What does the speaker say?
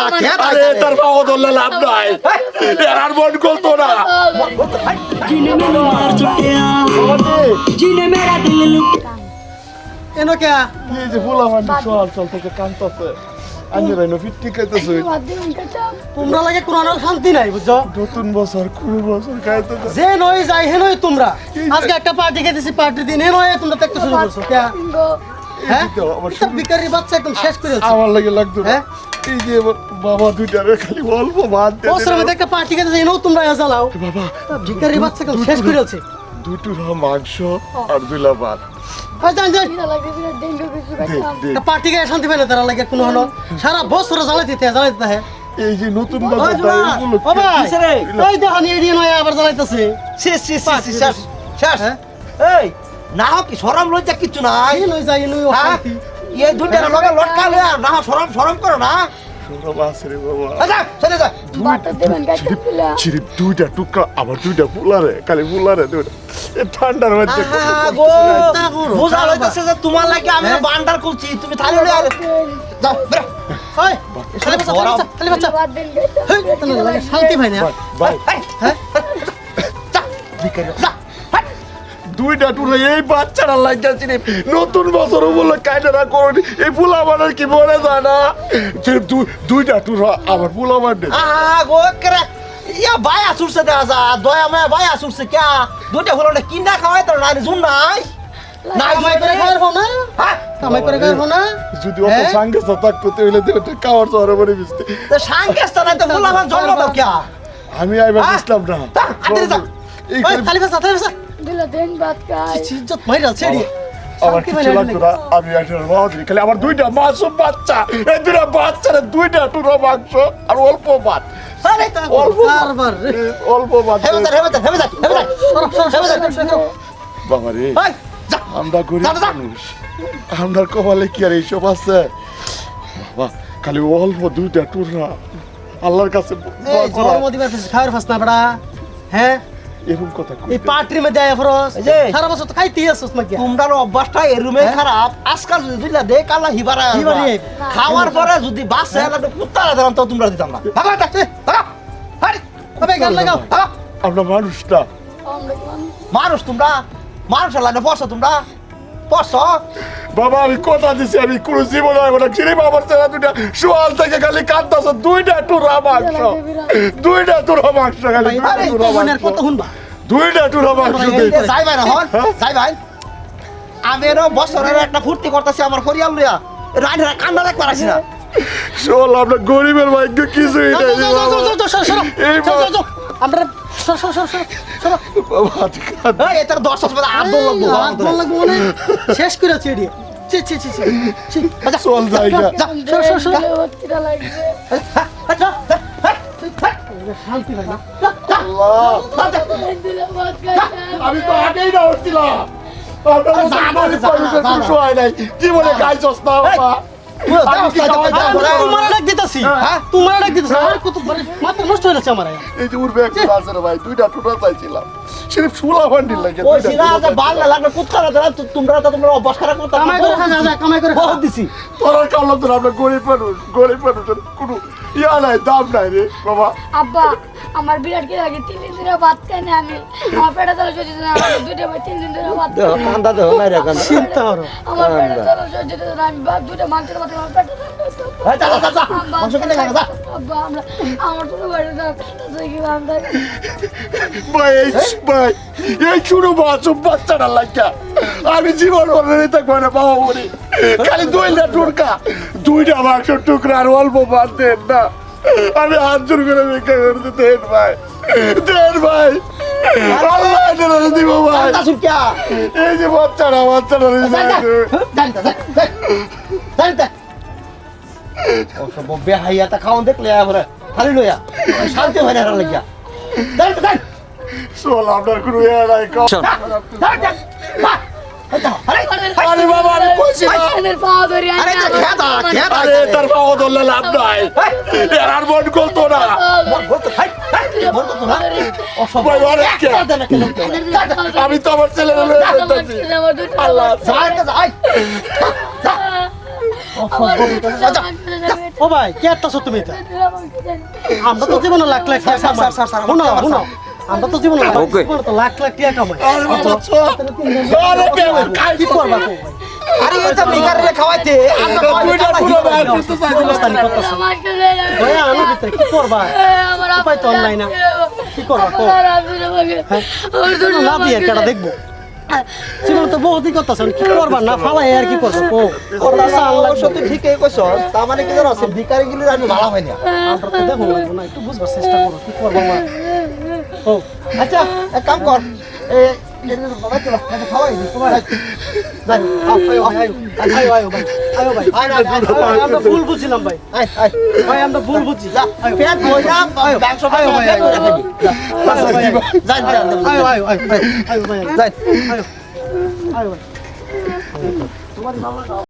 আরে তার পাও ধরলে লাভ নাই আর মন করতো না जिन्हें मैंने मार चुके जिन्हें मेरा दिल लुट কেন কে এই যে বলা মানে চল চল থেকে কান্তছে আমি রাইনো ফিটটি খাইতেছে তোমরা লাগে কোনো শান্তি নাই বুঝছো নতুন বছর কুড়ি বছর খাইতেছে যে নয় যাই হে নয় তোমরা আজকে একটা পার্টি খেতেছি পার্টি দিন হে নয় তোমরা দেখতে শুরু করছো কে হ্যাঁ আমার সব বিকারি বাচ্চা একদম শেষ করে দিচ্ছে আমার লাগে লাগতো না হ্যাঁ? এই যে আমার বাবা দুইটারে খালি অল্প ভাত দিয়ে বছরের মধ্যে একটা পার্টি খেতেছি এনো তোমরা জ্বালাও বাবা বিকারি বাচ্চা একদম শেষ করে দিচ্ছে দুটুরা মাংস আর দুইলা ভাত হয় জান জান দে পার্টি খেয়ে শান্তি পায় না তারা লাগে কোনো হলো সারা বছর জ্বালাইতে হ্যাঁ এই যে নতুন ওই বছর জোনা, এগুলো ও ভাই, ওই দেখো নিয়ে দিয়ে নয় আবার জ্বালাইতেছে শেষ এই না হোক কি সরম লজ্জা কিচ্ছু নাই এই নয় যাই নয় হ্যাঁ? অশান্তি এই দুইটা লগে লটকা লয়া না সরম সরম করো না সরব আছে রে বাবা আচ্ছা চলে যা চিরি দুইটা টুকরা আবার দুইটা ফুলারে খালি ফুলারে দুইটা এ ঠান্ডার মধ্যে গো বুঝা লইতাছে যে তোমার লাগে আমি বান্ডার করছি তুমি থালি লয়া যাও বেরো ওই খালি বাচ্চা খালি বাচ্চা হেই, তাহলে লাগে শান্তি পায় না ভাই হ্যাঁ যা বিকেলে যা দুইটা টুকরা এই বাচ্চারা লাগাচ্ছি রে নতুন বছর বলে কাইটারা করুন এই ফুলা বানার কি মনে যায় না চিরি দুইটা টুকরা আবার ফুলা বানার গো করে ইয়া ভাই আসুরছে দেখা যা দয়া মায়া ভাই আসুরছে কে দুইটা হলো না কিনা খাওয়াই তো না জুন নাই নাই কামাই করে খাওয়ার হো না হ্যাঁ কামাই করে খাওয়ার হো না যদি অত হ্যাঁ? সাঙ্গে থাকতো তাহলে তো খাওয়ার শহরে বলে মিশতে তো সাংকেস্তা নাই তো বললাম জন্ম দাও কে আমি আইবার বুঝলাম না আরে যা এই ওই খালি বাচ্চা দিলা দেন ভাত খাই ইজ্জত মাইরা ছেড়ি আমার কিছু লাগতো না আমি একটা মাছ খালি আমার দুইটা মাসুম বাচ্চা এই দুইটা বাচ্চারা দুইটা টুকরা মাংস আর অল্প ভাত আরে তা অল্প বারবার অল্প ভাত হেবে যা হেবে যা বাবা রে এই যা আমরা গরিব যা, যা। মানুষ আমরা কপালে কি আর এইসব আছে বাবা খালি অল্প দুইটা টুকরা আল্লাহর কাছে দোয়া এই করা। জন্ম দিবার ফেস খাওয়ার ফাস না বড়া হ্যাঁ এরকম কথা কই এই পার্টির মধ্যে আয়া ফরস এই যে। সারা বছর তো খাইতেই আসছ না কি তোমরার অভ্যাসটা এই রুমে খারাপ আজকাল যদি দিলা দে কালা হিবারা হিবারি। খাওয়ার পরে যদি বাসে একটা কুত্তারা দিলাম তো তোমরা দিতাম না ভাগা ভাগা হারি তবে গান লাগাও ভাগা আমরা মানুষটা মানুষ তোমরা মানুষ লাইনে বসো তোমরা বসো বাবা আমি কথা দিছি আমি কোনো জীবন হইব না চিনি বাবার ছেলে দুইটা সোয়াল থেকে খালি কাঁদতাছ দুইটা টুরা মাংস দুইটা টুরা মাংস খালি দুইটা আরে টুরা মনের মাংস। কথা শুনবা দুইটা টুরা মাংস এই দিই। যাই ভাই না হন যাই ভাই আমি এর বছরের একটা ফুর্তি করতেছি আমার হরিয়াল লইয়া রাইডার কান্না দেখতে পারছি না শোল আমরা গরিবের ভাগ্য কিছুই নাই রে বাবা। এই বাবা- আমরা বাবা, তুই কাঁদ। এই এটার 10 হাজার আদর লাগবো আগুন লাগবো মানে শেষ করে ছেড়ি ছি ছি ছি ছি চল জায়গা শান্তি ভাই না আল্লাহ আমি তো আগেই না উঠছিলাম আপনার মতো যা, গরিব যা, মানুষের যা, কিছু হয় নাই জীবনে খাইছস না বাবা আমি কি খাওয়া যাবো না? তোমার ডাক দিতাছি হ্যাঁ তোমার ডাক দিতাছি আর কত মাথা নষ্ট হয়ে যাচ্ছে আমার এই যে উঠবে একটা আছে রে ভাই দুইটা টুটা চাইছিলাম সিরিফ সুলা ভান্ডিল লাগে ওই সিরা যে বাল না লাগবে কুত্তারা ধরা তোমরা তো তোমরা অভ্যাস করা করতে কামাই করে খা যা কামাই করে খা বহুত দিছি তোরা কামলা তোরা আমরা গরিব মানুষের কোনো ইয়া নাই দাম নাই রে বাবা আব্বা আমার বিরাট কি লাগে 3 দিন ধরে ভাত খাই না আমি আমার পেটে তলে সহ্য হচ্ছে না আমার দুইটা ভাই 3 দিন ধরে ভাত খাই না। কান্দা দেও নাই রে কান্দা চিন্তা করো আমার পেটে তলে সহ্য হচ্ছে না আমি দুইটা মাংসের ভাত খাই, আমার পেটে এই যা যা যা মাংস কিনে খা যা আব্বা আমরা আমার ছোট বাড়ি দাও কি আমরা ভাই এই শুরু বাসব বাচ্চাটা লাগা আমি জীবন ভরে থাকবো না বাবা বলি খালি দুইটা টুকরা দুইটা মাংস টুকরা আর অল্প ভাত দেন না আমি হাত জোর করে ভিক্ষা করতে দেন ভাই আল্লাহ এটা দিব ভাই কান্দা সুরকিয়া এই যে বাচ্চাটা জানতা জানতা ও সব বেহাইয়াটা খাওন দেখলে আমরা খালি লইয়া শান্তি হয় না লাগিয়া জানতা জান চল আপনার কোনো ইয়ে নাই জানতা আরে বাবা আমি কইছি না এনের পাও ধরে আরে যা খেদা আরে তার পাও ধরলে লাভ নাই এর আর মন করতো না ভাই অনেক কে? আমি তো আমার ছেলে আল্লাহ আমার ও ভাই কে আটটাছো তুমি এটা আমাকে দেন। আমরা তো জীবনে লাখ লাখ টাকা স্যার, কামাই স্যার, স্যার, শুনো স্যার, শুনো আমরা তো জীবনে ওকে। জীবনে তো লাখ লাখ টাকা কামাই আরে বাবা চল আরে কে কাই কি করবা কো ভাই আরে এটা ভিখারিরে খাওয়াইতে আমরা দুইটা পুরো ভাই করতে চাই অবস্থানি করতেছ আমাকে দেন। ভাই আনো ভিতরে কি করবা আমার উপায় তো অনলাইন না কি করবা কো আমার আব্বুর আমাকে আমার দুটো না দিয়ে কেডা দেখবো জীবন তো বহুতই করতেছ কি করবা না ফালাই আর কি করবা কো ওরা অবশ্য তুই ঠিকই কইছ তার মানে কি জানো ভিখারিগুলির আমি ভালো হয় না আমরা তো দেখো লাগবো না একটু বুঝবার চেষ্টা করো কি করবা মা ও আচ্ছা এক কাম কর এই বাবা চলো খাওয়াই দি তোমার আয়ো আয়ো ভাই আয়ো ভাই আমরা ভুল বুঝছিলাম ভাই ভাই আমরা ভুল বুঝছি পেট বইরা মাংস আয়ো ভাই আয়ো যাই আয়ো আয়ো আয়ো আয়ো ভাই যাই আয়ো আয়ো ভাই